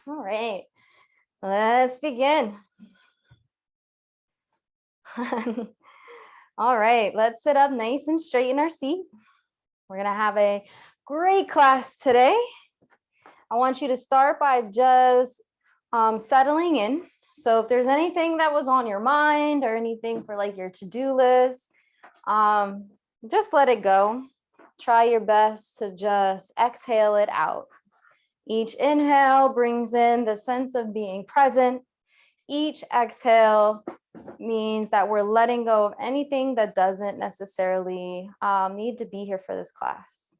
All right, let's begin. All right, let's sit up nice and straight in our seat. We're gonna have a great class today. I want you to start by just settling in. So if there's anything that was on your mind or anything for like your to-do list, just let it go. Try your best to just exhale it out. Each inhale brings in the sense of being present. Each exhale means that we're letting go of anything that doesn't necessarily need to be here for this class.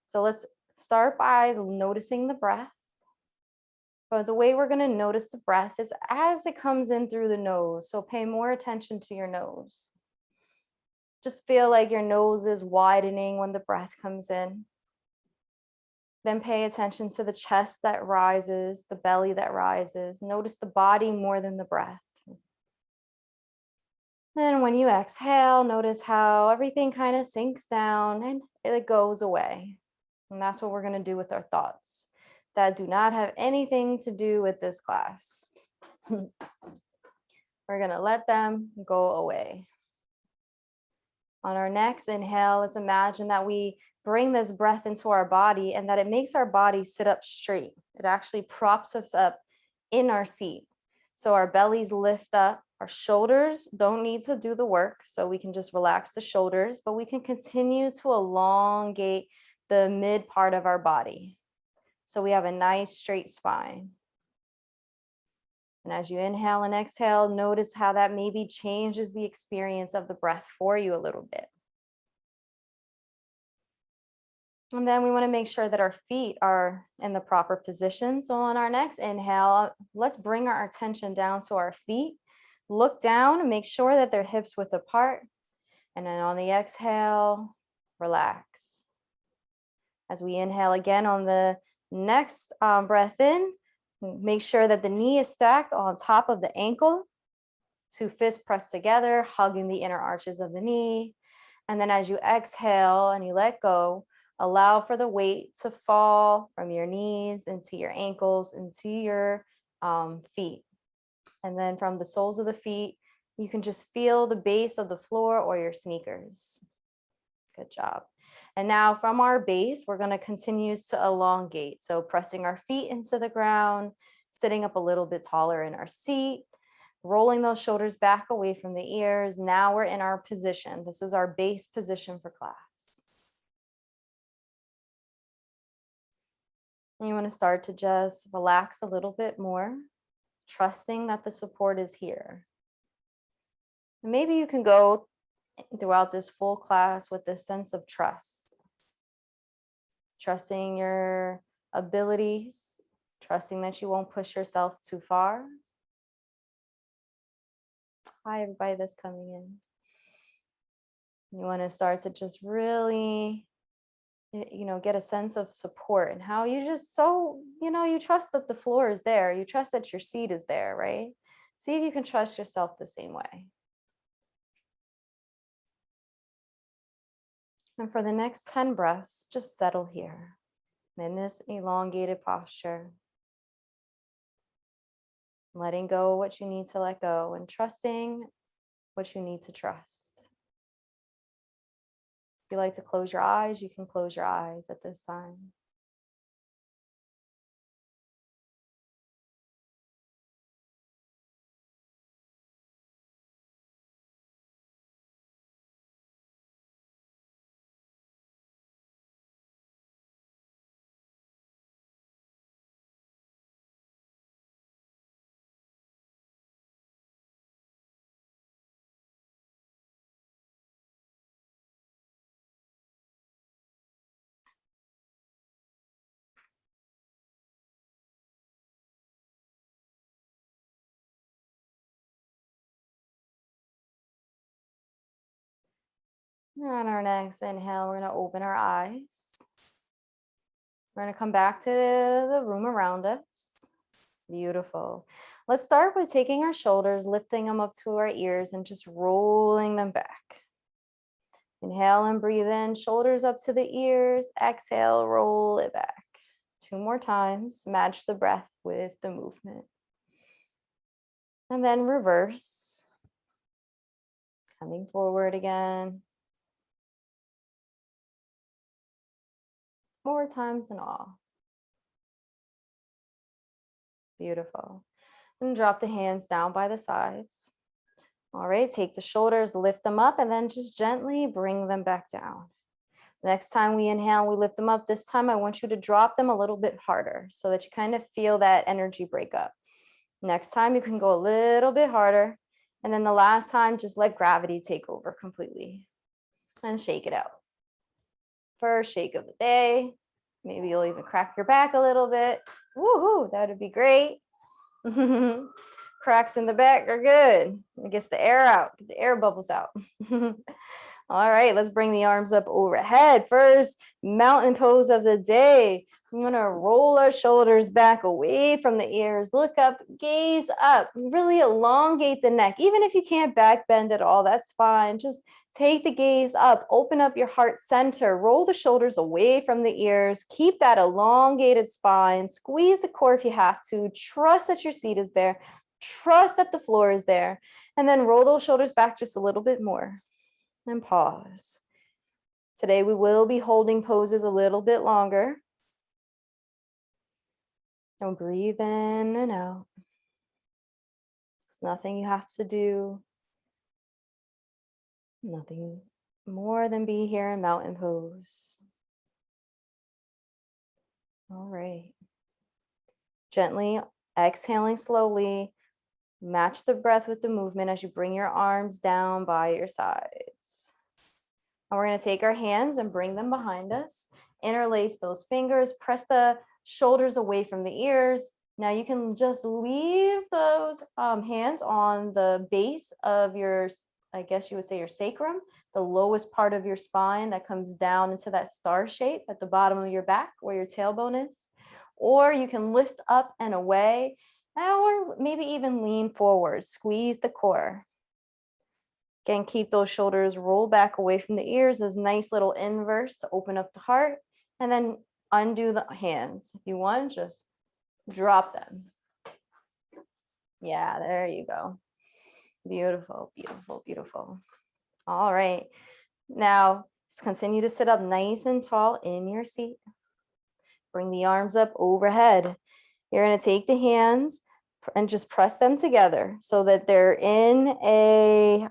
So let's start by noticing the breath. But the way we're going to notice the breath is as it comes in through the nose. So pay more attention to your nose. Just feel like your nose is widening when the breath comes in. Then pay attention to the chest that rises, the belly that rises. Notice the body more than the breath. And when you exhale, notice how everything kind of sinks down and it goes away. And that's what we're going to do with our thoughts that do not have anything to do with this class. We're going to let them go away. On our next inhale, let's imagine that we bring this breath into our body and that it makes our body sit up straight. It actually props us up in our seat. So our bellies lift up, our shoulders don't need to do the work. So we can just relax the shoulders, but we can continue to elongate the mid part of our body. So we have a nice straight spine. And as you inhale and exhale, notice how that maybe changes the experience of the breath for you a little bit. And then we want to make sure that our feet are in the proper position. So on our next inhale, let's bring our attention down to our feet. Look down and make sure that they're hips width apart. And then on the exhale, relax. As we inhale again on the next breath in, make sure that the knee is stacked on top of the ankle. Two fists pressed together, hugging the inner arches of the knee. And then as you exhale and you let go, allow for the weight to fall from your knees into your ankles, into your feet. And then from the soles of the feet, you can just feel the base of the floor or your sneakers. Good job. And now from our base, we're going to continue to elongate. So pressing our feet into the ground, sitting up a little bit taller in our seat, rolling those shoulders back away from the ears. Now we're in our position. This is our base position for class. And you want to start to just relax a little bit more, trusting that the support is here. And maybe you can go throughout this full class with this sense of trust. Trusting your abilities, trusting that you won't push yourself too far. Hi, everybody that's coming in. You want to start to just really, get a sense of support and how you just you trust that the floor is there. You trust that your seat is there, right? See if you can trust yourself the same way. And for the next 10 breaths, just settle here in this elongated posture. Letting go what you need to let go and trusting what you need to trust. If you like to close your eyes, you can close your eyes at this time. On our next inhale, we're going to open our eyes. We're going to come back to the room around us. Beautiful. Let's start with taking our shoulders, lifting them up to our ears and just rolling them back. Inhale and breathe in, shoulders up to the ears. Exhale, roll it back. 2 more times. Match the breath with the movement. And then reverse. Coming forward again. 4 times in all. Beautiful. And drop the hands down by the sides. All right, take the shoulders, lift them up, and then just gently bring them back down. Next time we inhale, we lift them up. This time I want you to drop them a little bit harder so that you kind of feel that energy break up. Next time you can go a little bit harder. And then the last time, just let gravity take over completely. And shake it out. First shake of the day. Maybe you'll even crack your back a little bit. Woohoo, that would be great. Cracks in the back are good. It gets the air out, get the air bubbles out. All right, let's bring the arms up overhead. First, mountain pose of the day. I'm gonna roll our shoulders back away from the ears. Look up, gaze up. Really elongate the neck. Even if you can't back bend at all, that's fine. Just take the gaze up, open up your heart center, roll the shoulders away from the ears. Keep that elongated spine. Squeeze the core if you have to. Trust that your seat is there. Trust that the floor is there. And then roll those shoulders back just a little bit more. And pause. Today we will be holding poses a little bit longer. And breathe in and out. There's nothing you have to do. Nothing more than be here in mountain pose. All right. Gently exhaling slowly. Match the breath with the movement as you bring your arms down by your sides. And we're going to take our hands and bring them behind us. Interlace those fingers. Press the shoulders away from the ears. Now you can just leave those hands on the base of your, I guess you would say your sacrum, the lowest part of your spine that comes down into that star shape at the bottom of your back where your tailbone is. Or you can lift up and away, or maybe even lean forward, squeeze the core. Again, keep those shoulders roll back away from the ears, this nice little inverse to open up the heart, and then undo the hands. If you want, just drop them. Yeah, there you go. Beautiful, beautiful, beautiful. All right. Now, just continue to sit up nice and tall in your seat. Bring the arms up overhead. You're going to take the hands and just press them together so that they're in a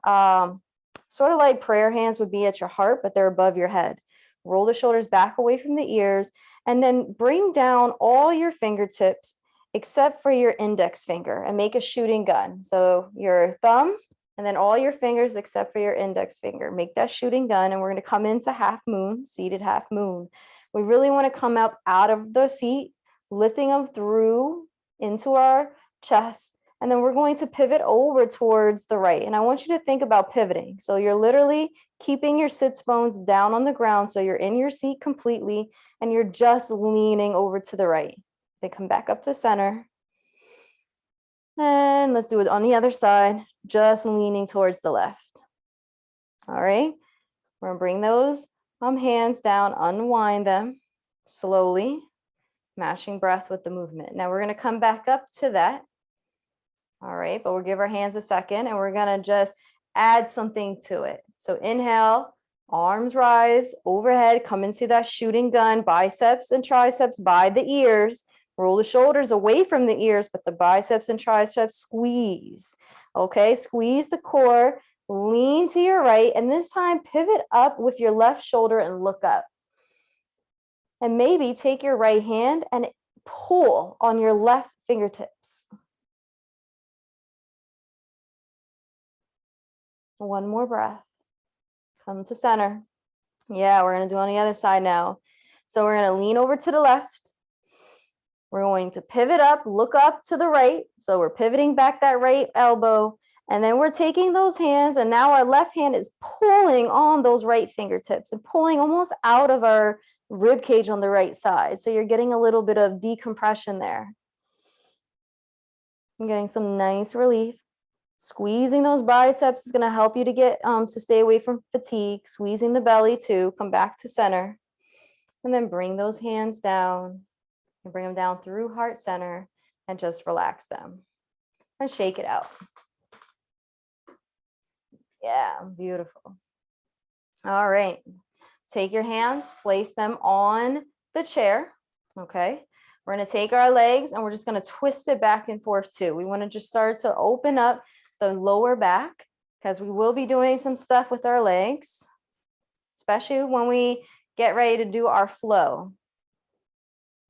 sort of like prayer hands would be at your heart, but they're above your head. Roll the shoulders back away from the ears and then bring down all your fingertips except for your index finger and make a shooting gun. So your thumb and then all your fingers except for your index finger. Make that shooting gun, and we're going to come into half moon, seated half moon. We really want to come up out of the seat, lifting them through into our chest, and then we're going to pivot over towards the right. And I want you to think about pivoting. So you're literally keeping your sits bones down on the ground, so you're in your seat completely, and you're just leaning over to the right. Then come back up to center. And let's do it on the other side, just leaning towards the left. All right, we're gonna bring those hands down, unwind them slowly, matching breath with the movement. Now we're gonna come back up to that. All right, but we'll give our hands a second and we're gonna just add something to it. So inhale, arms rise overhead, come into that shooting gun, biceps and triceps by the ears. Roll the shoulders away from the ears, but the biceps and triceps squeeze. Okay, squeeze the core, lean to your right, and this time pivot up with your left shoulder and look up. And maybe take your right hand and pull on your left fingertips. One more breath. Come to center. Yeah, we're going to do on the other side now. So we're going to lean over to the left. We're going to pivot up, look up to the right. So we're pivoting back that right elbow. And then we're taking those hands, and now our left hand is pulling on those right fingertips and pulling almost out of our rib cage on the right side. So you're getting a little bit of decompression there. I'm getting some nice relief. Squeezing those biceps is going to help you to get to stay away from fatigue. Squeezing the belly too. Come back to center. And then bring those hands down. And bring them down through heart center and just relax them and shake it out. Yeah, beautiful. All right. Take your hands, place them on the chair. Okay. We're going to take our legs and we're just going to twist it back and forth too. We want to just start to open up the lower back because we will be doing some stuff with our legs, especially when we get ready to do our flow.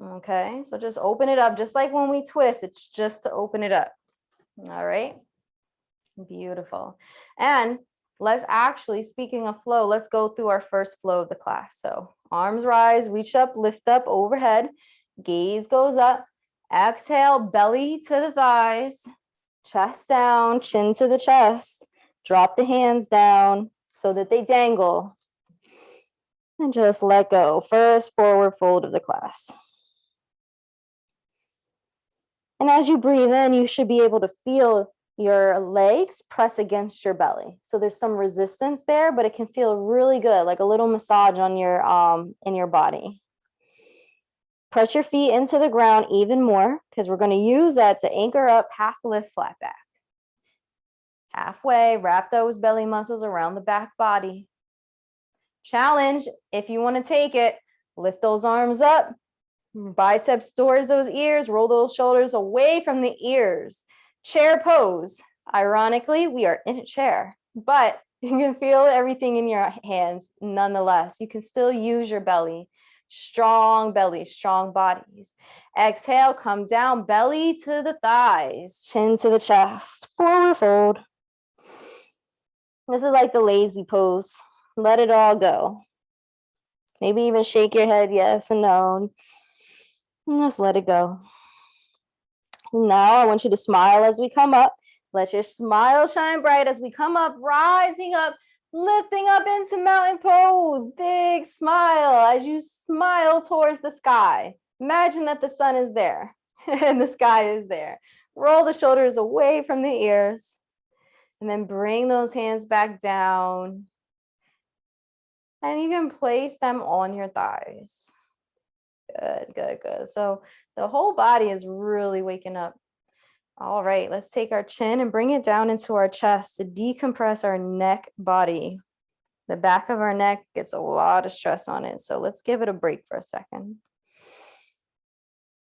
Okay, so just open it up, just like when we twist, it's just to open it up. All right, beautiful. And let's actually, speaking of flow, let's go through our first flow of the class. So arms rise, reach up, lift up overhead, gaze goes up, exhale, belly to the thighs, chest down, chin to the chest, drop the hands down so that they dangle, and just let go. First forward fold of the class. And as you breathe in, you should be able to feel your legs press against your belly. So there's some resistance there, but it can feel really good, like a little massage on your in your body. Press your feet into the ground even more because we're going to use that to anchor up, half lift, flat back. Halfway, wrap those belly muscles around the back body. Challenge, if you want to take it, lift those arms up. Biceps towards those ears, roll those shoulders away from the ears. Chair pose. Ironically, we are in a chair, but you can feel everything in your hands nonetheless. You can still use your belly. Strong belly, strong bodies. Exhale, come down, belly to the thighs, chin to the chest, forward fold. This is like the lazy pose. Let it all go. Maybe even shake your head yes and no. And just let it go. Now I want you to smile as we come up. Let your smile shine bright as we come up, rising up, lifting up into mountain pose. Big smile as you smile towards the sky. Imagine that the sun is there and the sky is there. Roll the shoulders away from the ears and then bring those hands back down. And you can place them on your thighs. Good, good, good. So the whole body is really waking up. All right, let's take our chin and bring it down into our chest to decompress our neck body. The back of our neck gets a lot of stress on it. So let's give it a break for a second.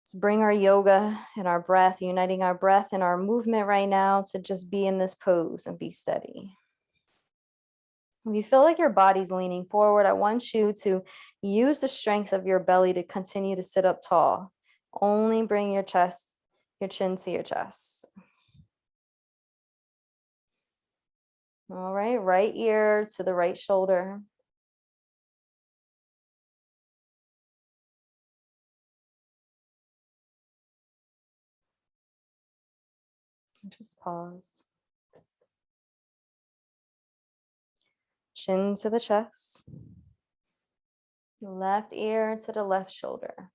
Let's bring our yoga and our breath, uniting our breath and our movement right now to just be in this pose and be steady. If you feel like your body's leaning forward, I want you to use the strength of your belly to continue to sit up tall. Only bring your chest, your chin to your chest. All right, right ear to the right shoulder. Just pause. Chin to the chest. Left ear to the left shoulder.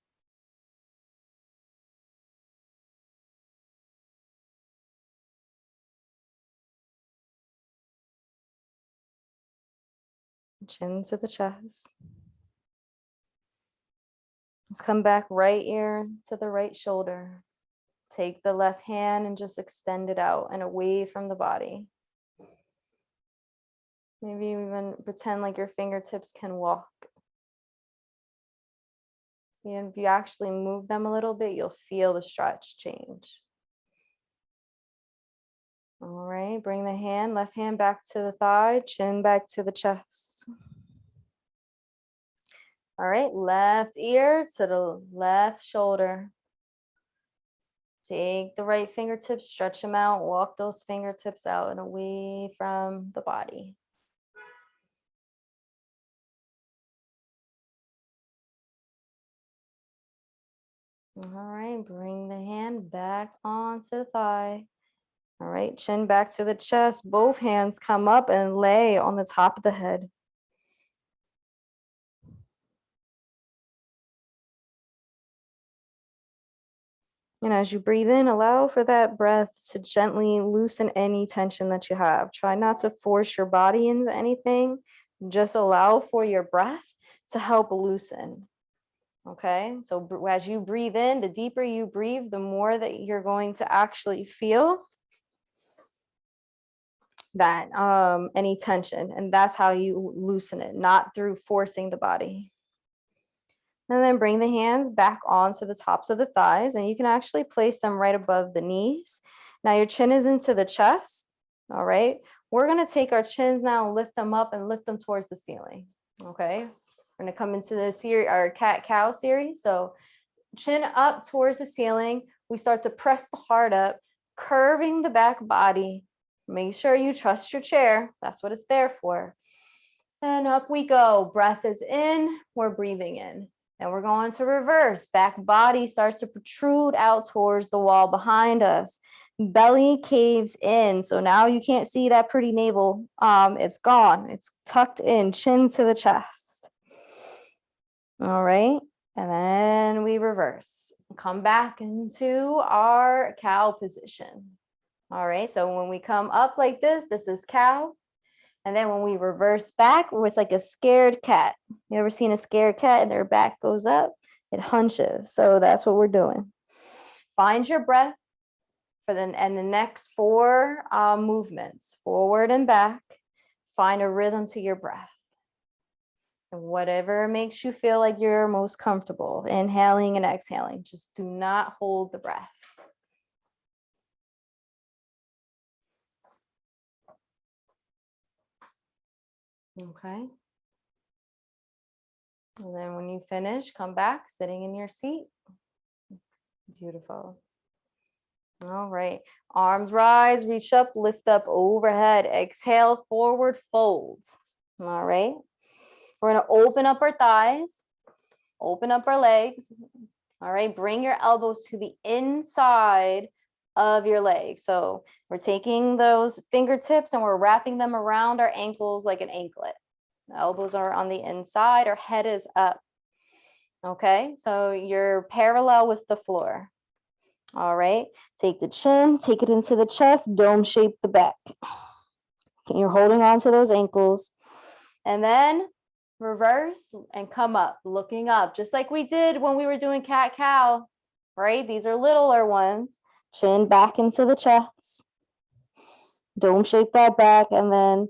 Chin to the chest. Let's come back, right ear to the right shoulder. Take the left hand and just extend it out and away from the body. Maybe even pretend like your fingertips can walk. And if you actually move them a little bit, you'll feel the stretch change. All right, bring the hand, left hand back to the thigh, chin back to the chest. All right, left ear to the left shoulder. Take the right fingertips, stretch them out, walk those fingertips out and away from the body. All right, bring the hand back onto the thigh. All right, chin back to the chest. Both hands come up and lay on the top of the head. And as you breathe in, allow for that breath to gently loosen any tension that you have. Try not to force your body into anything. Just allow for your breath to help loosen. Okay, so as you breathe in, the deeper you breathe, the more that you're going to actually feel that any tension, and that's how you loosen it, not through forcing the body. And then bring the hands back onto the tops of the thighs, and you can actually place them right above the knees. Now your chin is into the chest. All right, we're going to take our chins now and lift them up and lift them towards the ceiling. Okay, we're going to come into the series, our cat-cow series. So chin up towards the ceiling. We start to press the heart up, curving the back body. Make sure you trust your chair. That's what it's there for. And up we go. Breath is in. We're breathing in. And we're going to reverse. Back body starts to protrude out towards the wall behind us. Belly caves in. So now you can't see that pretty navel. It's gone. It's tucked in, chin to the chest. All right. And then we reverse. Come back into our cow position. All right. So when we come up like this is cow. And then when we reverse back, it's like a scared cat. You ever seen a scared cat and their back goes up? It hunches. So that's what we're doing. Find your breath for the next 4 movements, forward and back. Find a rhythm to your breath. And whatever makes you feel like you're most comfortable, inhaling and exhaling. Just do not hold the breath. Okay. And then when you finish, come back, sitting in your seat. Beautiful. All right. Arms rise, reach up, lift up overhead. Exhale, forward folds. All right. We're going to open up our thighs, open up our legs. All right. Bring your elbows to the inside of your legs. So we're taking those fingertips and we're wrapping them around our ankles like an anklet. The elbows are on the inside, our head is up. Okay, so you're parallel with the floor. All right, take the chin, take it into the chest, dome shape the back. You're holding on to those ankles. And then reverse and come up, looking up, just like we did when we were doing cat-cow, right? These are littler ones. Chin back into the chest. Dome shape that back, and then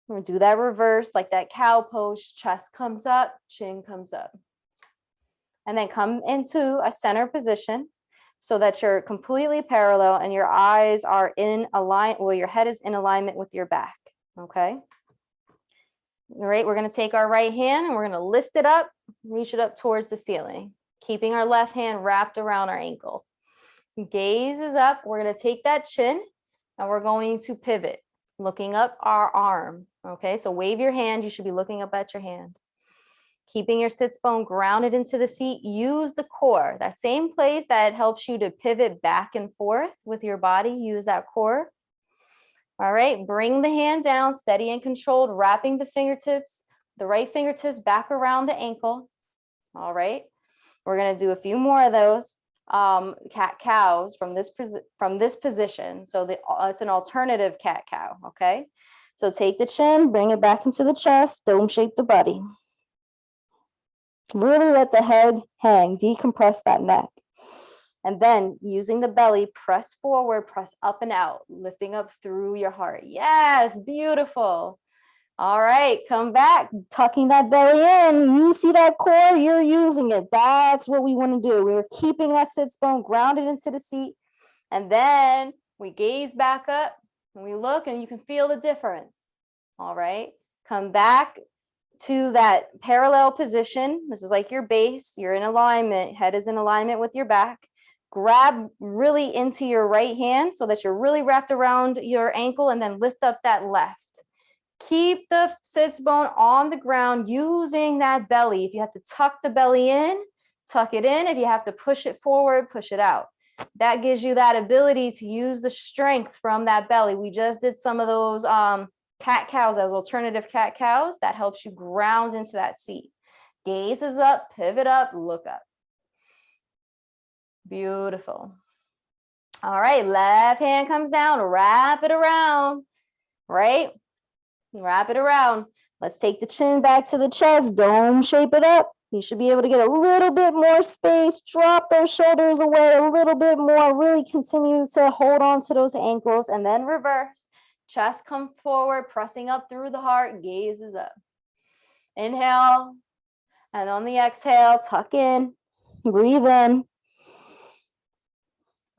we're gonna do that reverse, like that cow pose. Chest comes up, chin comes up. And then come into a center position so that you're completely parallel and your eyes are in alignment, well, your head is in alignment with your back, okay? All right, we're gonna take our right hand and we're gonna lift it up, reach it up towards the ceiling, keeping our left hand wrapped around our ankle. Gaze is up, we're gonna take that chin and we're going to pivot, looking up our arm, okay? So wave your hand, you should be looking up at your hand. Keeping your sits bone grounded into the seat, use the core, that same place that helps you to pivot back and forth with your body, use that core. All right, bring the hand down, steady and controlled, wrapping the fingertips, the right fingertips back around the ankle. All right, we're gonna do a few more of those cat-cows from this position. So it's an alternative cat-cow, okay? So take the chin, bring it back into the chest, dome shape the body. Really let the head hang, decompress that neck. And then using the belly, press forward, press up and out, lifting up through your heart. Yes, beautiful. All right, come back, tucking that belly in. You see that core, you're using it. That's what we want to do. We're keeping that sits bone grounded into the seat. And then we gaze back up and we look and you can feel the difference. All right, come back to that parallel position. This is like your base. You're in alignment. Head is in alignment with your back. Grab really into your right hand so that you're really wrapped around your ankle, and then lift up that left. Keep the sits bone on the ground using that belly. If you have to tuck the belly in, tuck it in. If you have to push it forward, push it out. That gives you that ability to use the strength from that belly. We just did some of those cat-cows, as alternative cat-cows. That helps you ground into that seat. Gaze is up, pivot up, look up. Beautiful. All right, left hand comes down, wrap it around, right? Wrap it around. Let's take the chin back to the chest, dome shape it up. You should be able to get a little bit more space, drop those shoulders away a little bit more, really continue to hold on to those ankles, and then reverse. Chest come forward, pressing up through the heart, gaze is up. Inhale, and on the exhale, tuck in, breathe in.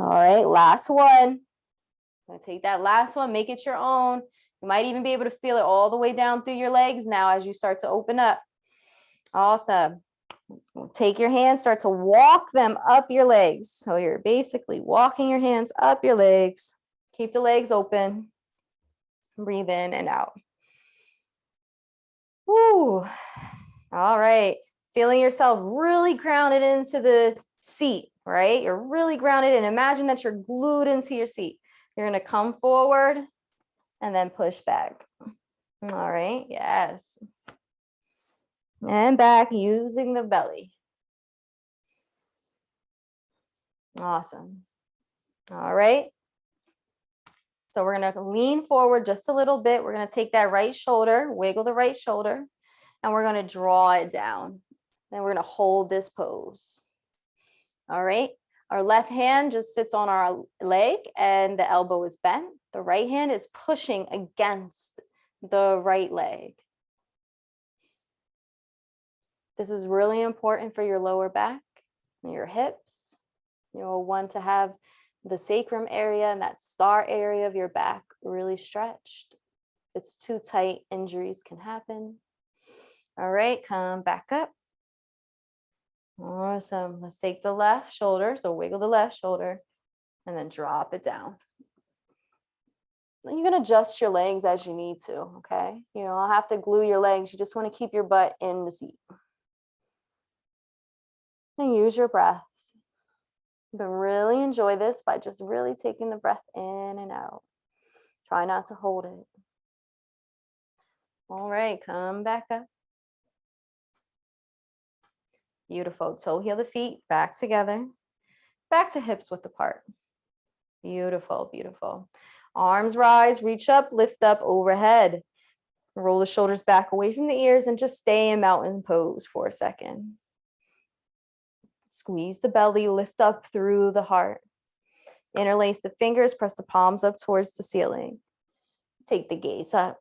All right, last one. I'm gonna take that last one, make it your own. You might even be able to feel it all the way down through your legs now as you start to open up. Awesome. Take your hands, start to walk them up your legs. So you're basically walking your hands up your legs. Keep the legs open. Breathe in and out. Woo. All right. Feeling yourself really grounded into the seat, right? You're really grounded, and imagine that you're glued into your seat. You're going to come forward and then push back. All right. Yes. And back using the belly. Awesome. All right. So we're going to lean forward just a little bit. We're going to take that right shoulder, wiggle the right shoulder, and we're going to draw it down. Then we're going to hold this pose. All right. Our left hand just sits on our leg and the elbow is bent. The right hand is pushing against the right leg. This is really important for your lower back and your hips. You'll want to have the sacrum area and that star area of your back really stretched. If it's too tight, injuries can happen. All right, come back up. Awesome. Let's take the left shoulder. So wiggle the left shoulder and then drop it down. You can adjust your legs as you need to, okay? You don't have to glue your legs. You just want to keep your butt in the seat. And use your breath. But really enjoy this by just really taking the breath in and out. Try not to hold it. All right, come back up. Beautiful. Toe heel the feet back together. Back to hips width apart. Beautiful, beautiful. Arms rise, reach up, lift up overhead. Roll the shoulders back away from the ears and just stay in mountain pose for a second. Squeeze the belly, lift up through the heart. Interlace the fingers, press the palms up towards the ceiling. Take the gaze up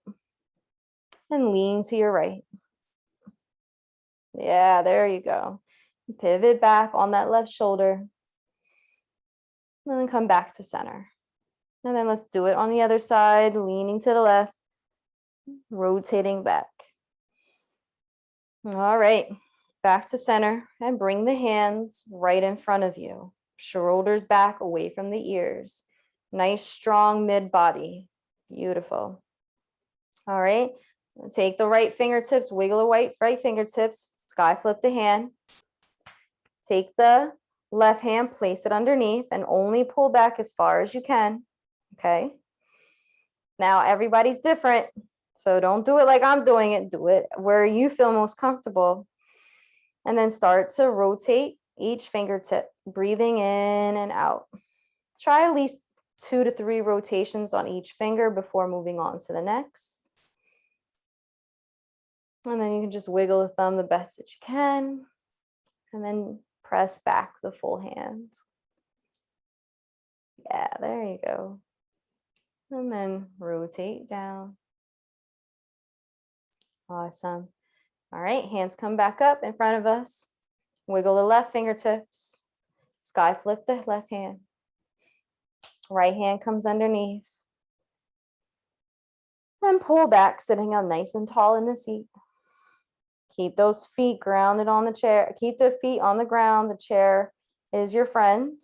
and lean to your right. Yeah, there you go. Pivot back on that left shoulder. And then come back to center. And then let's do it on the other side, leaning to the left, rotating back. All right, back to center and bring the hands right in front of you. Shoulders back away from the ears. Nice, strong mid-body. Beautiful. All right, take the right fingertips, wiggle the right fingertips, sky flip the hand. Take the left hand, place it underneath, and only pull back as far as you can. Okay. Now everybody's different, so don't do it like I'm doing it. Do it where you feel most comfortable. And then start to rotate each fingertip, breathing in and out. Try at least 2 to 3 rotations on each finger before moving on to the next. And then you can just wiggle the thumb the best that you can. And then press back the full hand. Yeah, there you go. And then rotate down. Awesome. All right, hands come back up in front of us. Wiggle the left fingertips. Sky flip the left hand. Right hand comes underneath. And pull back, sitting up nice and tall in the seat. Keep those feet grounded on the chair. Keep the feet on the ground. The chair is your friend.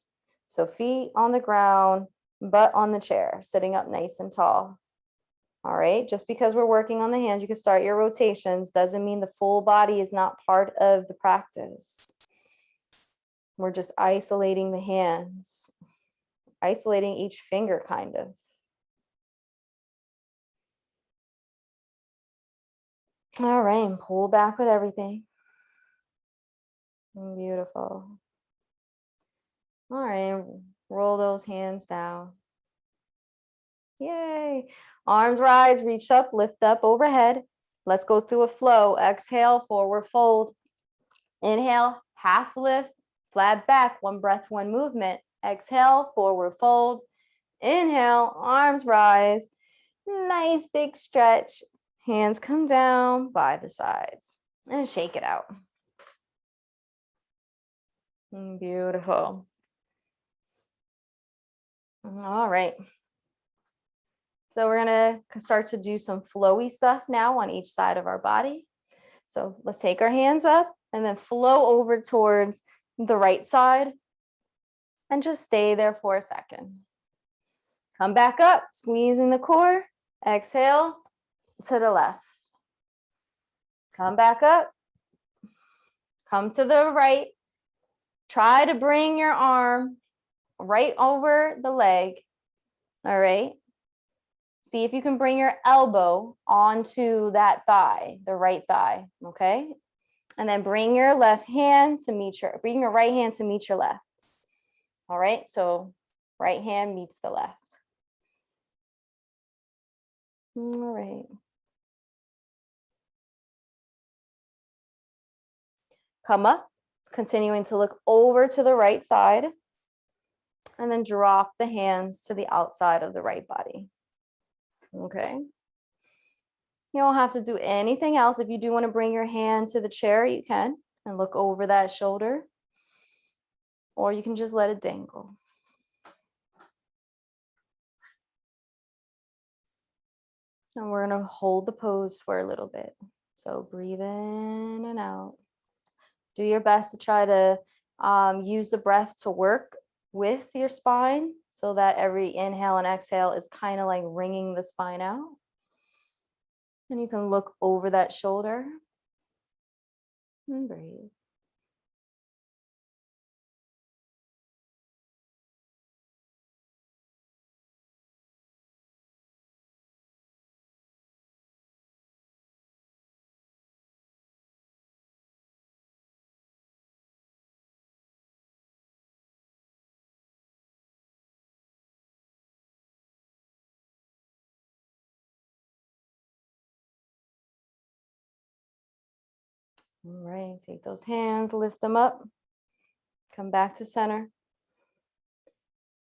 So feet on the ground, butt on the chair, sitting up nice and tall. All right, just because we're working on the hands, you can start your rotations. Doesn't mean the full body is not part of the practice. We're just isolating the hands, isolating each finger kind of. All right, and pull back with everything. Beautiful. All right, roll those hands down. Yay. Arms rise, reach up, lift up overhead. Let's go through a flow. Exhale, forward fold. Inhale, half lift, flat back, one breath, one movement. Exhale, forward fold. Inhale, arms rise. Nice big stretch. Hands come down by the sides and shake it out. Beautiful. All right. So we're going to start to do some flowy stuff now on each side of our body. So let's take our hands up and then flow over towards the right side and just stay there for a second. Come back up, squeezing the core. Exhale to the left. Come back up. Come to the right. Try to bring your arm right over the leg. All right. See if you can bring your elbow onto that thigh, the right thigh. Okay. And then bring your left hand to meet bring your right hand to meet your left. All right. So right hand meets the left. All right. Come up, continuing to look over to the right side, and then drop the hands to the outside of the right body. Okay. You don't have to do anything else. If you do want to bring your hand to the chair, you can, and look over that shoulder, or you can just let it dangle. And we're going to hold the pose for a little bit. So breathe in and out. Do your best to try to use the breath to work with your spine so that every inhale and exhale is kind of like wringing the spine out. And you can look over that shoulder and breathe. All right, take those hands, lift them up, come back to center,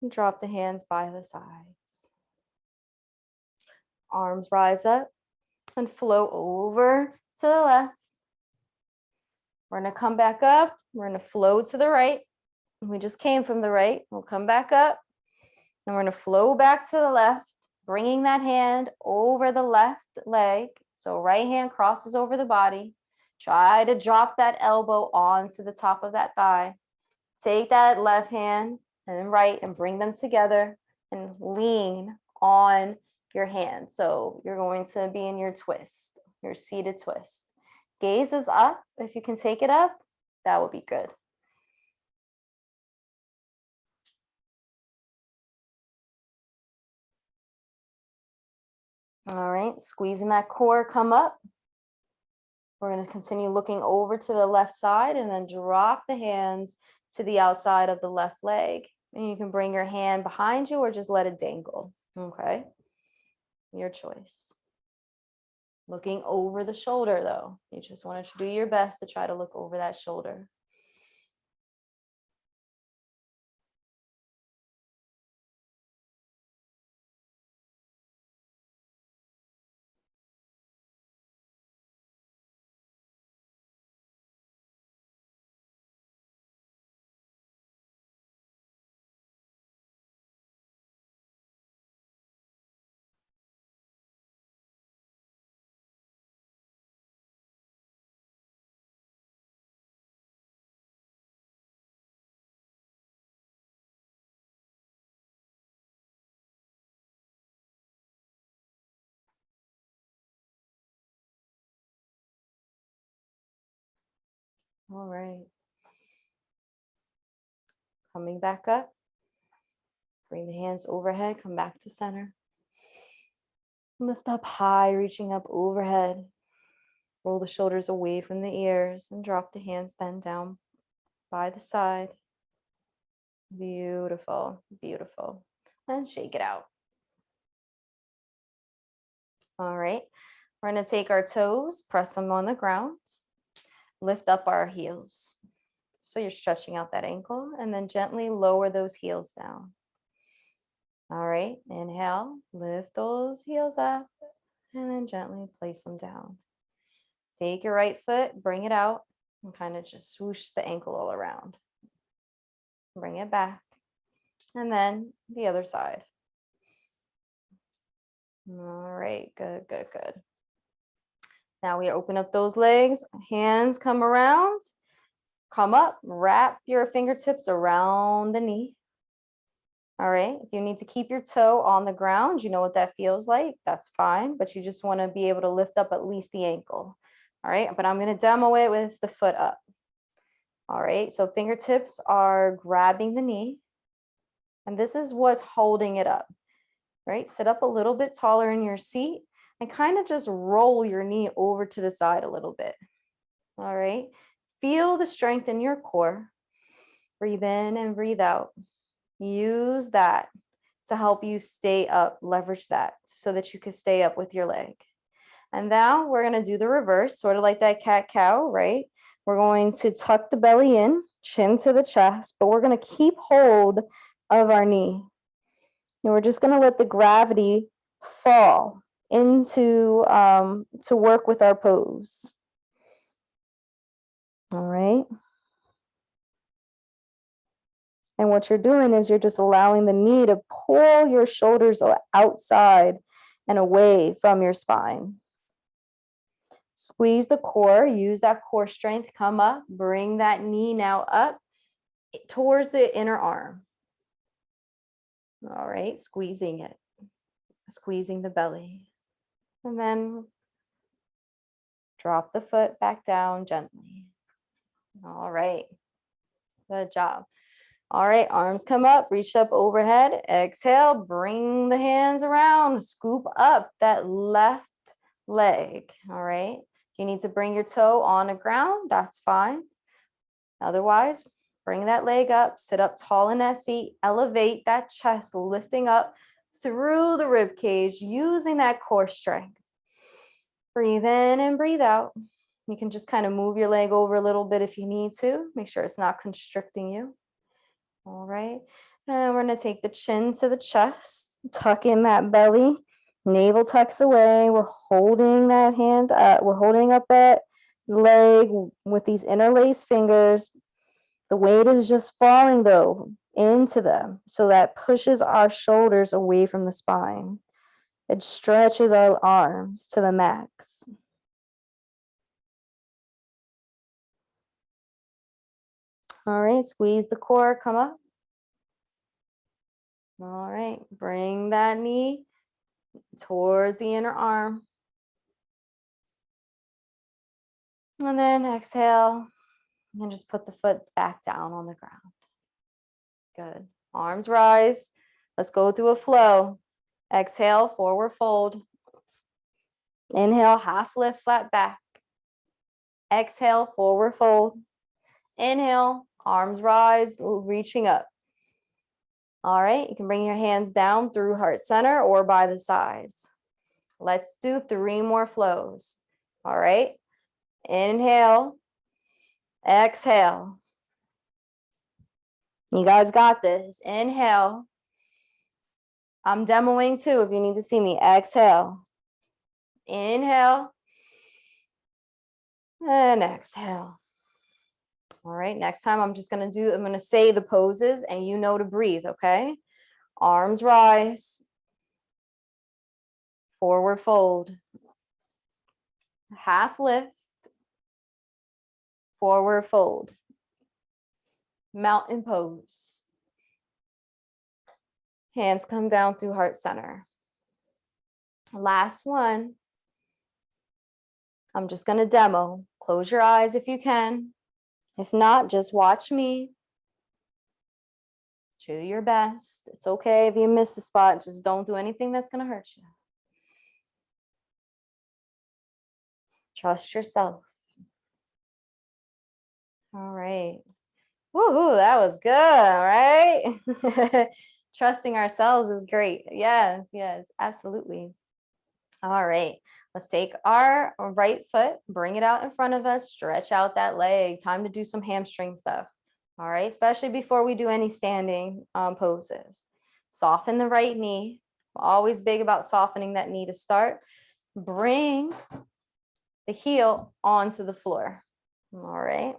and drop the hands by the sides. Arms rise up and flow over to the left. We're going to come back up. We're going to flow to the right. We just came from the right. We'll come back up and we're going to flow back to the left, bringing that hand over the left leg. So right hand crosses over the body. Try to drop that elbow onto the top of that thigh. Take that left hand and right and bring them together and lean on your hand. So you're going to be in your twist, your seated twist. Gaze is up. If you can take it up, that would be good. All right, squeezing that core, come up. We're going to continue looking over to the left side and then drop the hands to the outside of the left leg. And you can bring your hand behind you or just let it dangle. Okay, your choice. Looking over the shoulder though. You just want to do your best to try to look over that shoulder. All right. Coming back up. Bring the hands overhead, come back to center. Lift up high, reaching up overhead. Roll the shoulders away from the ears and drop the hands then down by the side. Beautiful, beautiful. And shake it out. All right. We're going to take our toes, press them on the ground. lift up our heels. So you're stretching out that ankle and then gently lower those heels down. All right, inhale, lift those heels up and then gently place them down. Take your right foot, bring it out and kind of just swoosh the ankle all around. Bring it back and then the other side. All right, good, good, good. Now we open up those legs, hands come around, come up, wrap your fingertips around the knee. All right, if you need to keep your toe on the ground, you know what that feels like, that's fine, but you just want to be able to lift up at least the ankle. All right, but I'm going to demo it with the foot up. All right, so fingertips are grabbing the knee, and this is what's holding it up. Right, sit up a little bit taller in your seat and kind of just roll your knee over to the side a little bit. All right, feel the strength in your core. Breathe in and breathe out. Use that to help you stay up, leverage that so that you can stay up with your leg. And now we're going to do the reverse, sort of like that cat-cow, right? We're going to tuck the belly in, chin to the chest, but we're going to keep hold of our knee. And we're just going to let the gravity fall into to work with our pose. All right. And what you're doing is you're just allowing the knee to pull your shoulders outside and away from your spine. Squeeze the core, use that core strength, come up, bring that knee now up towards the inner arm. All right, squeezing it, squeezing the belly. And then drop the foot back down gently. All right, good job. All right, arms come up, reach up overhead, exhale, bring the hands around, scoop up that left leg. All right, if you need to bring your toe on the ground, that's fine. Otherwise, bring that leg up, sit up tall in that seat, elevate that chest, lifting up through the rib cage, using that core strength. Breathe in and breathe out. You can just kind of move your leg over a little bit if you need to. Make sure it's not constricting you. All right, and we're going to take the chin to the chest, tuck in that belly, navel tucks away. We're holding that hand up. We're holding up that leg with these interlaced fingers. The weight is just falling though into them, so that pushes our shoulders away from the spine. It stretches our arms to the max. All right, squeeze the core, come up. All right, bring that knee towards the inner arm. And then exhale and just put the foot back down on the ground. Good. Arms rise. Let's go through a flow. Exhale, forward fold. Inhale, half lift, flat back. Exhale, forward fold. Inhale, arms rise, reaching up. All right, you can bring your hands down through heart center or by the sides. Let's do 3 more flows. All right, inhale, exhale. You guys got this. Inhale. I'm demoing too if you need to see me. Exhale. Inhale. And exhale. All right, next time I'm going to say the poses and you know to breathe, okay? Arms rise. Forward fold. Half lift. Forward fold. Mountain pose. Hands come down through heart center. Last one. I'm just going to demo. Close your eyes if you can. If not, just watch me. Do your best. It's okay if you miss a spot. Just don't do anything that's going to hurt you. Trust yourself. All right. Woohoo, that was good, right? Trusting ourselves is great. Yes, yes, absolutely. All right, let's take our right foot, bring it out in front of us, stretch out that leg. Time to do some hamstring stuff. All right, especially before we do any standing poses. Soften the right knee. Always big about softening that knee to start. Bring the heel onto the floor. All right.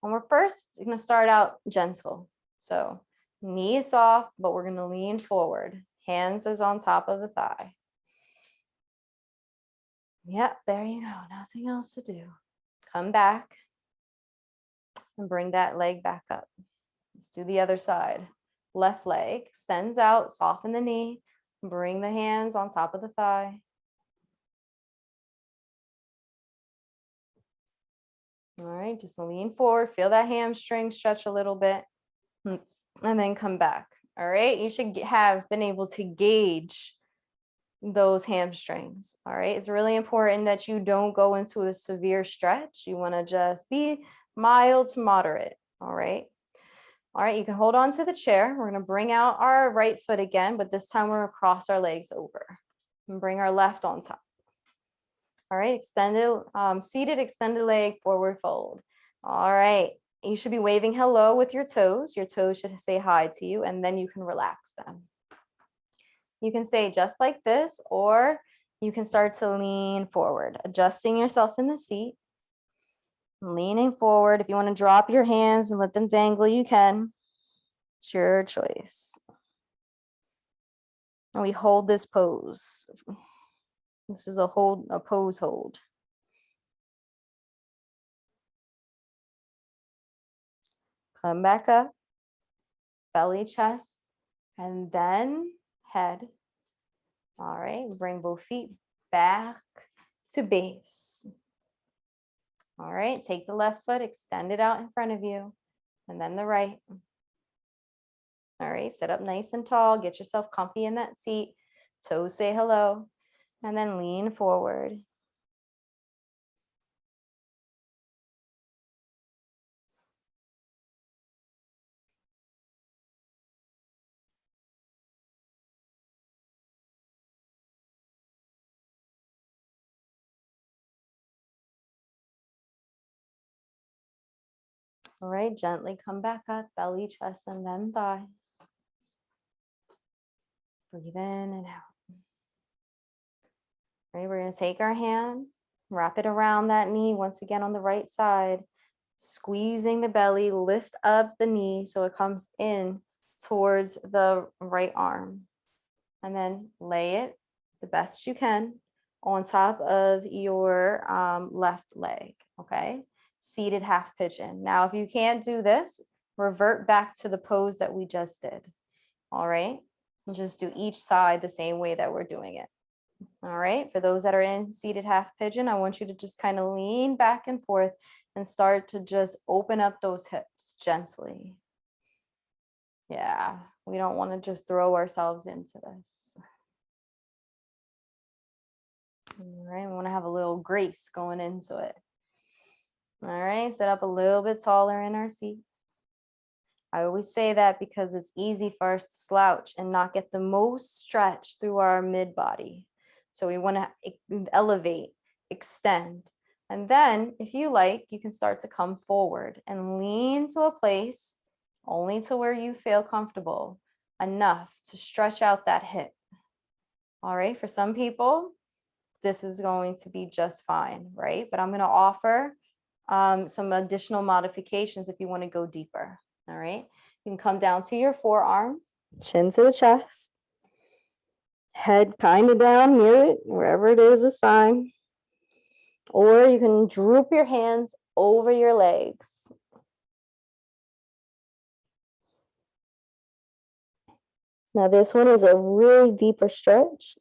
And we're first going to start out gentle. So knee is soft, but we're going to lean forward. Hands is on top of the thigh. Yep, there you go. Nothing else to do. Come back and bring that leg back up. Let's do the other side. Left leg extends out, soften the knee, bring the hands on top of the thigh. All right, just lean forward, feel that hamstring stretch a little bit, and then come back. All right, you should have been able to gauge those hamstrings. All right, it's really important that you don't go into a severe stretch. You want to just be mild to moderate. All right. All right, you can hold on to the chair. We're going to bring out our right foot again, but this time we're going to cross our legs over and bring our left on top. All right, extended, seated, extended leg, forward fold. All right, you should be waving hello with your toes. Your toes should say hi to you, and then you can relax them. You can stay just like this, or you can start to lean forward, adjusting yourself in the seat, leaning forward. If you want to drop your hands and let them dangle, you can. It's your choice. And we hold this pose. This is a pose hold. Come back up, belly, chest, and then head. All right, bring both feet back to base. All right, take the left foot, extend it out in front of you, and then the right. All right, sit up nice and tall, get yourself comfy in that seat. Toes say hello, and then lean forward. All right, gently come back up, belly, chest, and then thighs. Breathe in and out. All right, we're going to take our hand, wrap it around that knee once again on the right side, squeezing the belly, lift up the knee so it comes in towards the right arm. And then lay it the best you can on top of your left leg, okay? Seated half pigeon. Now, if you can't do this, revert back to the pose that we just did, all right? And just do each side the same way that we're doing it. All right, for those that are in seated half pigeon, I want you to just kind of lean back and forth and start to just open up those hips gently. Yeah, we don't want to just throw ourselves into this. All right, we want to have a little grace going into it. All right, sit up a little bit taller in our seat. I always say that because it's easy for us to slouch and not get the most stretch through our mid body. So we want to elevate, extend. And then if you like, you can start to come forward and lean to a place only to where you feel comfortable enough to stretch out that hip. All right, for some people, this is going to be just fine, right? But I'm going to offer some additional modifications if you want to go deeper. All right, you can come down to your forearm, chin to the chest, head kind of down near it, wherever it is fine. Or you can droop your hands over your legs. Now this one is a really deeper stretch.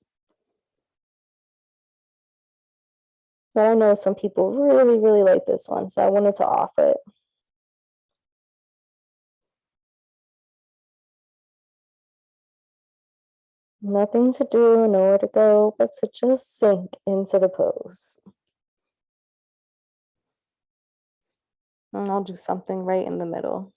But I know some people really, really like this one, so I wanted to offer it. Nothing to do, nowhere to go, but to just sink into the pose. And I'll do something right in the middle.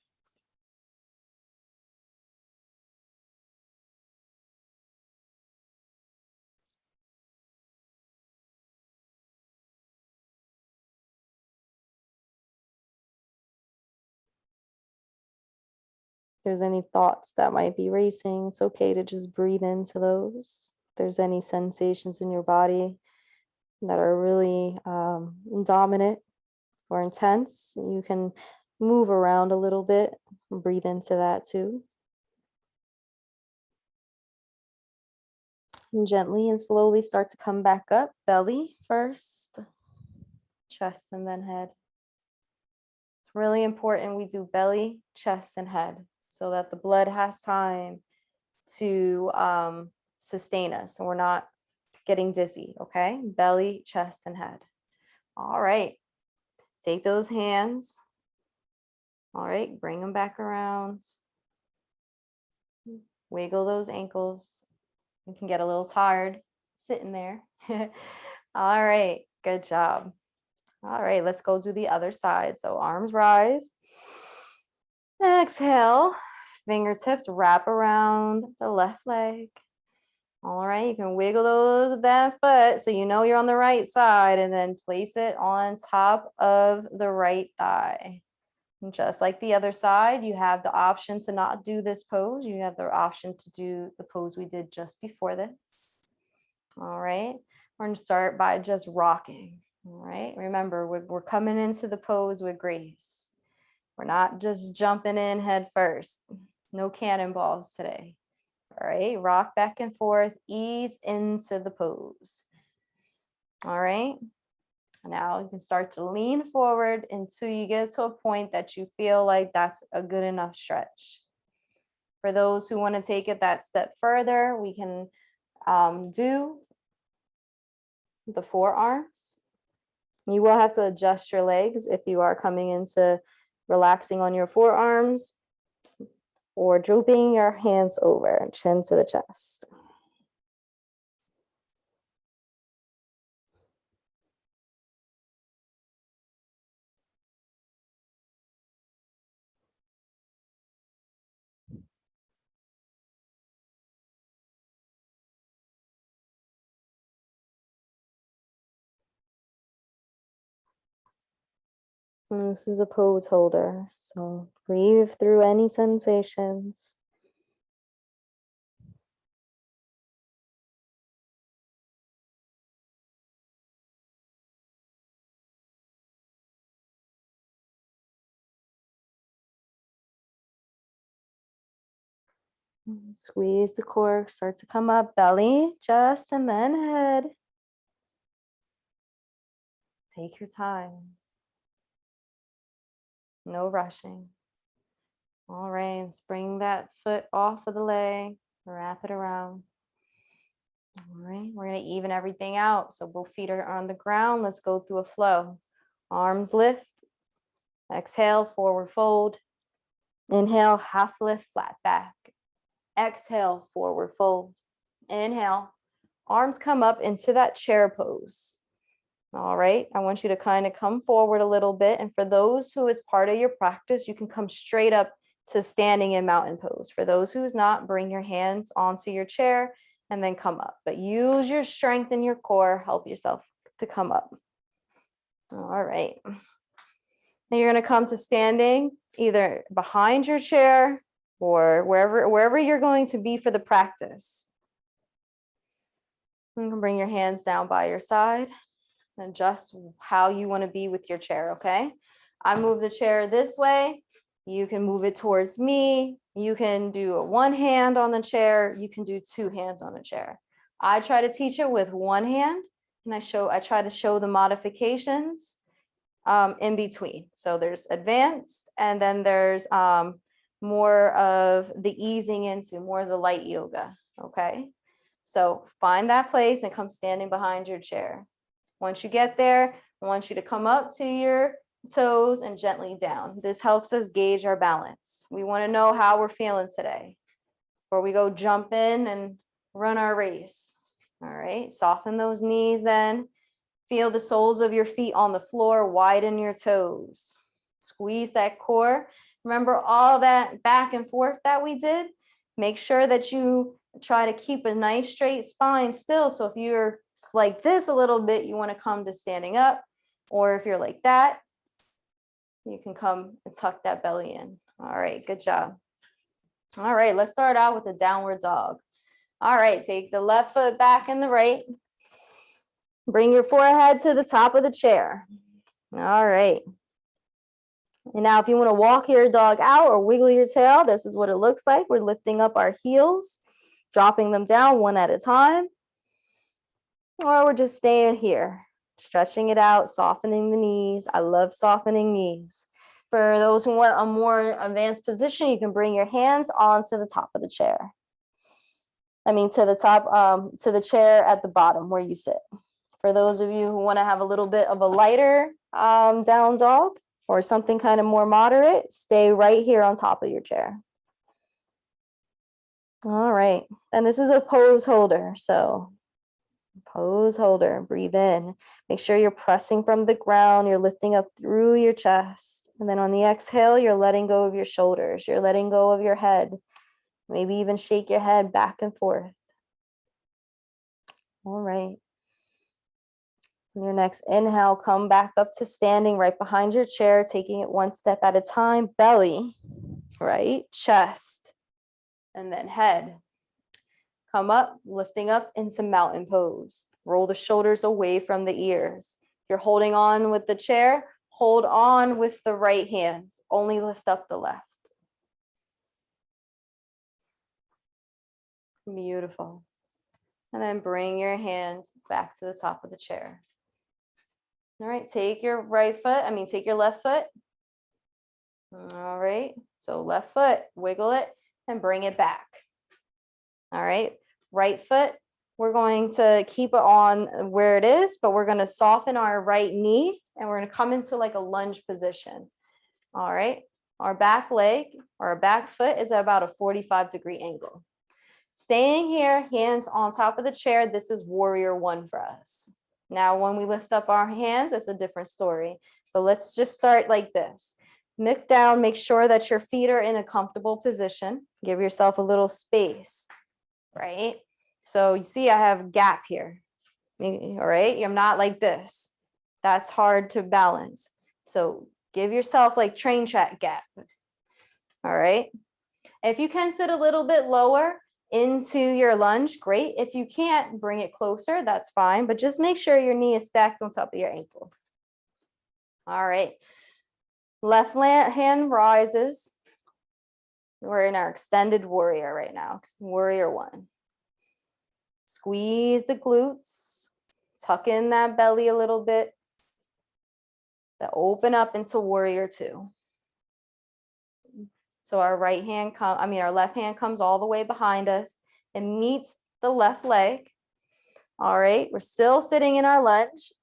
there's any thoughts that might be racing, it's okay to just breathe into those. If there's any sensations in your body that are really dominant or intense, you can move around a little bit, breathe into that too. And gently and slowly start to come back up, belly first, chest, and then head. It's really important we do belly, chest, and head so that the blood has time to sustain us and we're not getting dizzy, okay? Belly, chest, and head. All right, take those hands. All right, bring them back around. Wiggle those ankles. You can get a little tired sitting there. All right, good job. All right, let's go do the other side. So arms rise. Exhale, fingertips wrap around the left leg. All right, you can wiggle that foot so you know you're on the right side, and then place it on top of the right thigh. And just like the other side, you have the option to not do this pose. You have the option to do the pose we did just before this. All right, we're going to start by just rocking. All right, remember, we're coming into the pose with grace. We're not just jumping in head first. No cannonballs today. All right, rock back and forth, ease into the pose. All right, now you can start to lean forward until you get to a point that you feel like that's a good enough stretch. For those who want to take it that step further, we can do the forearms. You will have to adjust your legs if you are coming into relaxing on your forearms or drooping your hands over, chin to the chest. And this is a pose holder, so breathe through any sensations. Squeeze the core, start to come up, belly, chest, and then head. Take your time. No rushing. All right, let's bring that foot off of the leg, wrap it around. All right, we're gonna even everything out. So both feet are on the ground. Let's go through a flow. Arms lift. Exhale, forward fold. Inhale, half lift, flat back. Exhale, forward fold. Inhale, arms come up into that chair pose. All right, I want you to kind of come forward a little bit. And for those who is part of your practice, you can come straight up to standing in mountain pose. For those who is not, bring your hands onto your chair and then come up. But use your strength in your core, help yourself to come up. All right. Now you're going to come to standing either behind your chair or wherever you're going to be for the practice. You can bring your hands down by your side and adjust how you want to be with your chair, okay? I move the chair this way. You can move it towards me. You can do one hand on the chair. You can do two hands on the chair. I try to teach it with one hand, and I try to show the modifications in between. So there's advanced, and then there's more of the easing into more of the light yoga, okay? So find that place and come standing behind your chair. Once you get there, I want you to come up to your toes and gently down. This helps us gauge our balance. We want to know how we're feeling today before we go jump in and run our race. All right, soften those knees then. Feel the soles of your feet on the floor, widen your toes. Squeeze that core. Remember all that back and forth that we did? Make sure that you try to keep a nice straight spine still. So if you're like this a little bit, you want to come to standing up, or if you're like that, you can come and tuck that belly in. All right, good job. All right, let's start out with the downward dog. All right, take the left foot back and the right. Bring your forehead to the top of the chair. All right. And now if you want to walk your dog out or wiggle your tail, this is what it looks like. We're lifting up our heels, dropping them down one at a time. Or we're just staying here, stretching it out, softening the knees. I love softening knees. For those who want a more advanced position, you can bring your hands onto the top of the chair. I mean, to the top, to the chair at the bottom where you sit. For those of you who want to have a little bit of a lighter down dog or something kind of more moderate, stay right here on top of your chair. All right, and this is a pose holder. So pose holder, breathe in. Make sure you're pressing from the ground. You're lifting up through your chest. And then on the exhale, you're letting go of your shoulders. You're letting go of your head. Maybe even shake your head back and forth. All right. On your next inhale, come back up to standing right behind your chair, taking it one step at a time. Belly, right? Chest, and then head. Come up, lifting up into mountain pose. Roll the shoulders away from the ears. If you're holding on with the chair, hold on with the right hand. Only lift up the left. Beautiful. And then bring your hands back to the top of the chair. All right, take your take your left foot. All right, so left foot, wiggle it and bring it back. All right, right foot, we're going to keep it on where it is, but we're going to soften our right knee and we're going to come into like a lunge position. All right, our back leg or our back foot is at about a 45-degree angle. Staying here, hands on top of the chair, this is warrior one for us. Now, when we lift up our hands, it's a different story. But let's just start like this. Look down, make sure that your feet are in a comfortable position. Give yourself a little space, right? So you see I have a gap here, all right? I'm not like this. That's hard to balance. So give yourself like train track gap, all right? If you can sit a little bit lower into your lunge, great. If you can't, bring it closer, that's fine, but just make sure your knee is stacked on top of your ankle. All right, left hand rises. We're in our extended warrior right now, warrior one. Squeeze the glutes, tuck in that belly a little bit, then open up into warrior two. So our our left hand comes all the way behind us and meets the left leg. All right, we're still sitting in our lunge.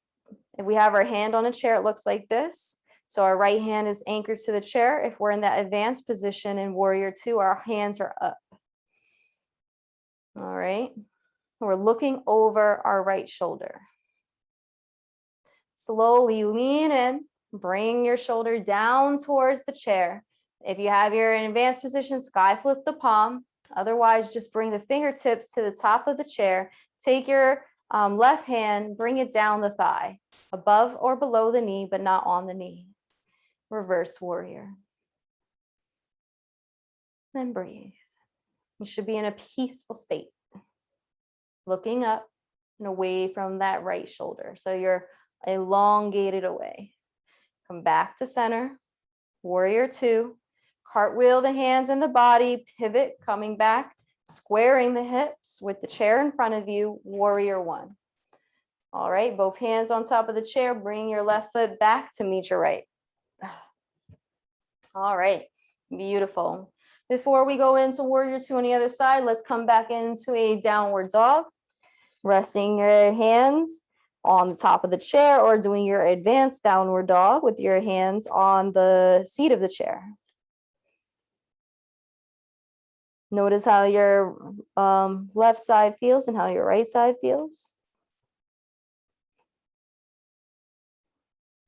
If we have our hand on a chair, it looks like this. So our right hand is anchored to the chair. If we're in that advanced position in warrior two, our hands are up. All right, we're looking over our right shoulder. Slowly lean in, bring your shoulder down towards the chair. If you have your advanced position, sky flip the palm. Otherwise, just bring the fingertips to the top of the chair. Take your left hand, bring it down the thigh, above or below the knee, but not on the knee. Reverse warrior. And breathe. You should be in a peaceful state, looking up and away from that right shoulder. So you're elongated away. Come back to center, warrior two. Cartwheel the hands and the body, pivot, coming back, squaring the hips with the chair in front of you, warrior one. All right, both hands on top of the chair, bring your left foot back to meet your right. All right, beautiful. Before we go into warrior two on the other side, let's come back into a downward dog, resting your hands on the top of the chair or doing your advanced downward dog with your hands on the seat of the chair. Notice how your left side feels and how your right side feels.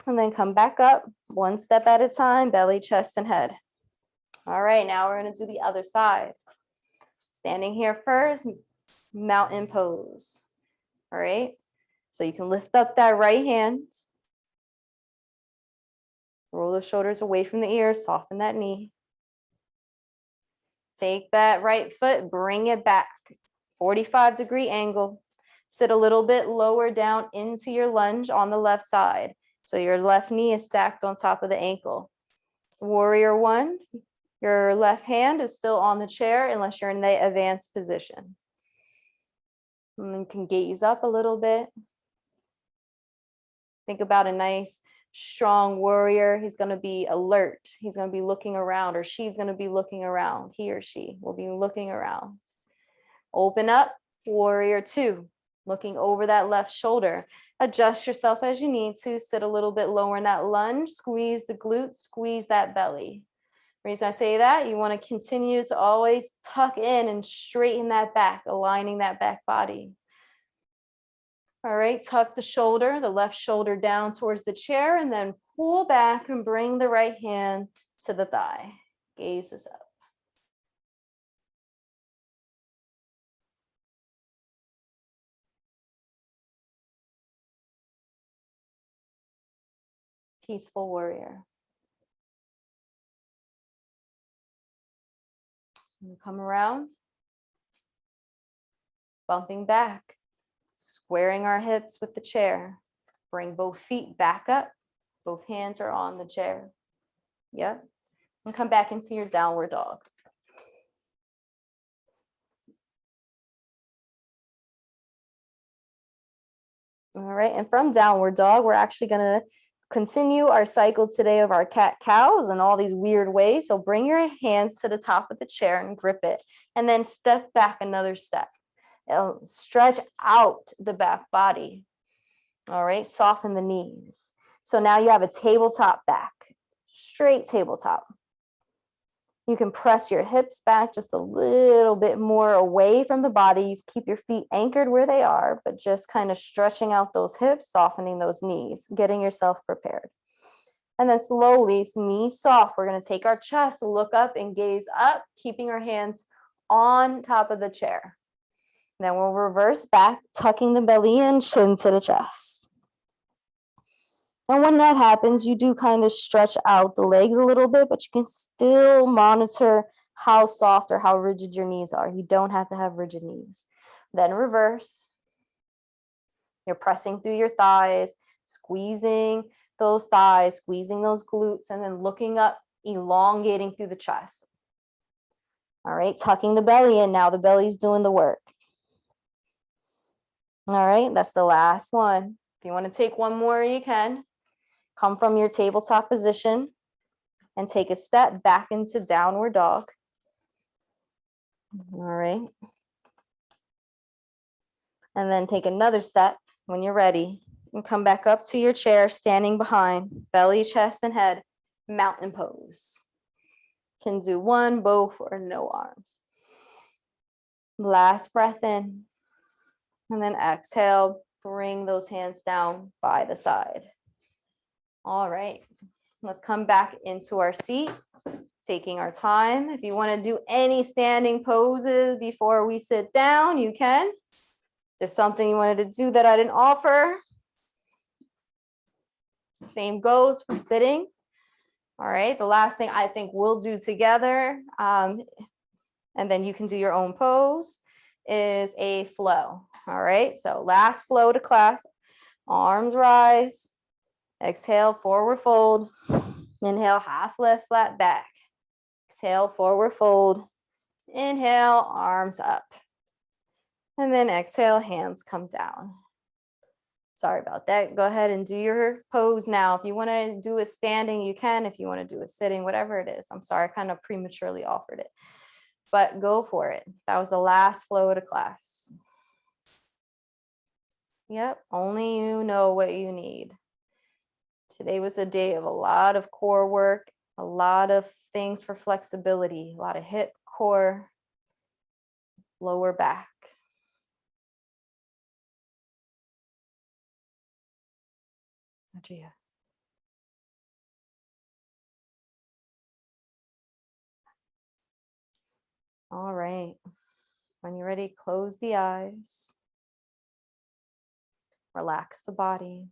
And then come back up, one step at a time, belly, chest, and head. All right, now we're going to do the other side. Standing here first, mountain pose. All right, so you can lift up that right hand. Roll the shoulders away from the ears, soften that knee. Take that right foot, bring it back, 45-degree angle. Sit a little bit lower down into your lunge on the left side. So your left knee is stacked on top of the ankle. Warrior one, your left hand is still on the chair unless you're in the advanced position. And you can gaze up a little bit. Think about a nice, strong warrior. He's going to be alert. He's going to be looking around, or she's going to be looking around. He or she will be looking around. Open up, warrior two, looking over that left shoulder. Adjust yourself as you need to. Sit a little bit lower in that lunge. Squeeze the glutes, squeeze that belly. The reason I say that, you want to continue to always tuck in and straighten that back, aligning that back body. All right, tuck the shoulder, the left shoulder down towards the chair, and then pull back and bring the right hand to the thigh. Gaze is up. Peaceful warrior. And come around, bumping back, squaring our hips with the chair. Bring both feet back up. Both hands are on the chair. Yep. And come back into your downward dog. All right, and from downward dog, we're actually going to continue our cycle today of our cat-cows in all these weird ways. So bring your hands to the top of the chair and grip it, and then step back another step. Stretch out the back body. All right, soften the knees. So now you have a tabletop back, straight tabletop. You can press your hips back just a little bit more away from the body. You keep your feet anchored where they are, but just kind of stretching out those hips, softening those knees, getting yourself prepared. And then slowly, knees soft, we're going to take our chest, look up and gaze up, keeping our hands on top of the chair. Then we'll reverse back, tucking the belly in, chin to the chest. And when that happens, you do kind of stretch out the legs a little bit, but you can still monitor how soft or how rigid your knees are. You don't have to have rigid knees. Then reverse. You're pressing through your thighs, squeezing those thighs, squeezing those glutes, and then looking up, elongating through the chest. All right, tucking the belly in. Now the belly's doing the work. All right, that's the last one. If you want to take one more, you can. Come from your tabletop position and take a step back into downward dog. All right. And then take another step when you're ready and come back up to your chair, standing behind, belly, chest, and head, mountain pose. Can do one, both, or no arms. Last breath in. And then exhale, bring those hands down by the side. All right, let's come back into our seat, taking our time. If you want to do any standing poses before we sit down, you can. If there's something you wanted to do that I didn't offer, same goes for sitting. All right, the last thing I think we'll do together, and then you can do your own pose, is a flow. All right, so last flow to class, arms rise. Exhale, forward fold. Inhale, half lift, flat back. Exhale, forward fold. Inhale, arms up. And then exhale, hands come down. Sorry about that. Go ahead and do your pose now. If you want to do it standing, you can. If you want to do it sitting, whatever it is. I'm sorry, I kind of prematurely offered it. But go for it. That was the last flow to class. Yep, only you know what you need. Today was a day of a lot of core work, a lot of things for flexibility, a lot of hip, core, lower back. Ajia. All right. When you're ready, close the eyes. Relax the body.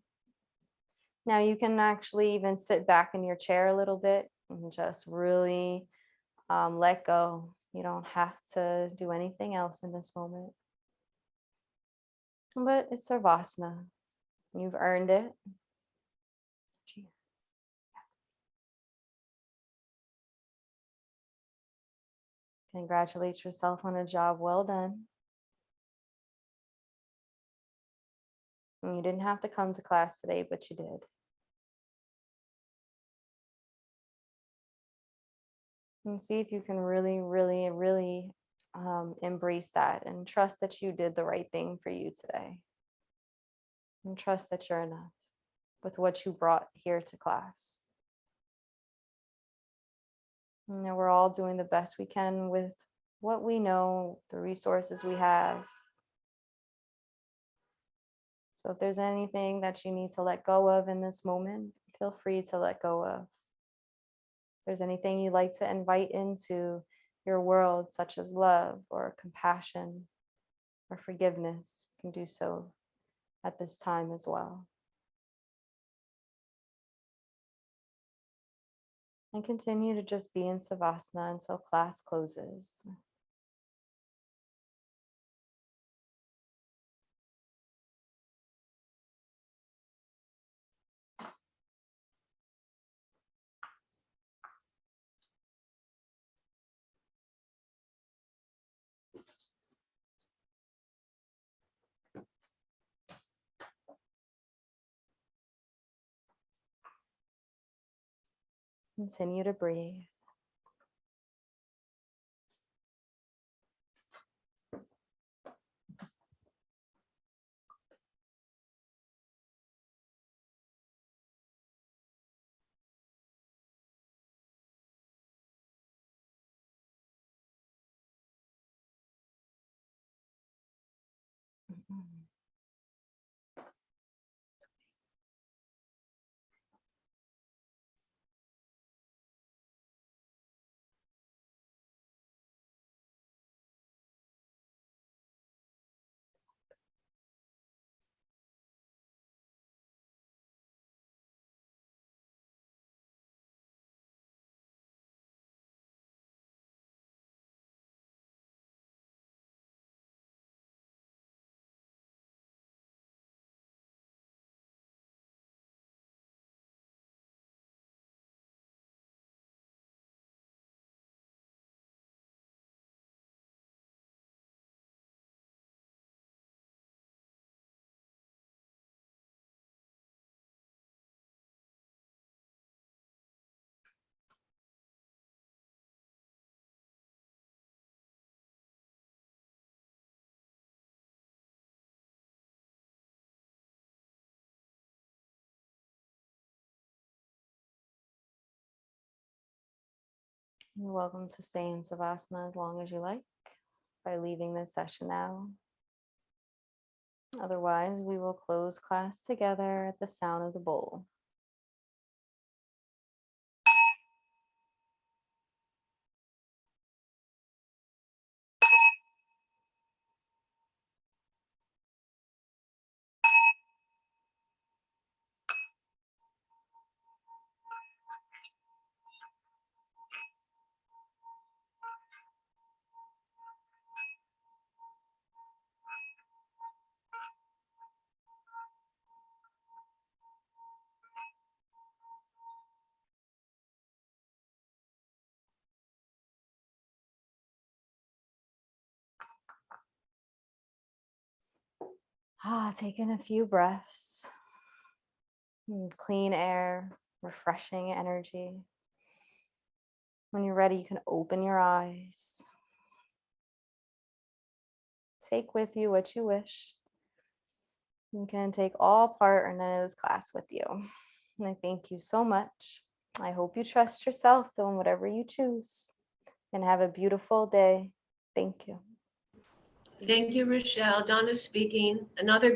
Now you can actually even sit back in your chair a little bit and just really let go. You don't have to do anything else in this moment. But it's Savasana. You've earned it. Congratulate yourself on a job well done. And you didn't have to come to class today, but you did. And see if you can really, really, really embrace that and trust that you did the right thing for you today. And trust that you're enough with what you brought here to class. You know, we're all doing the best we can with what we know, the resources we have. So if there's anything that you need to let go of in this moment, feel free to let go of. If there's anything you'd like to invite into your world, such as love or compassion or forgiveness, you can do so at this time as well. And continue to just be in Savasana until class closes. Continue to breathe. You're welcome to stay in Savasana as long as you like by leaving this session now. Otherwise, we will close class together at the sound of the bowl. Taking a few breaths. Clean air, refreshing energy. When you're ready, you can open your eyes. Take with you what you wish. You can take all part or none of this class with you. And I thank you so much. I hope you trust yourself though in whatever you choose. And have a beautiful day. Thank you. Thank you, Rochelle. Donna speaking. Another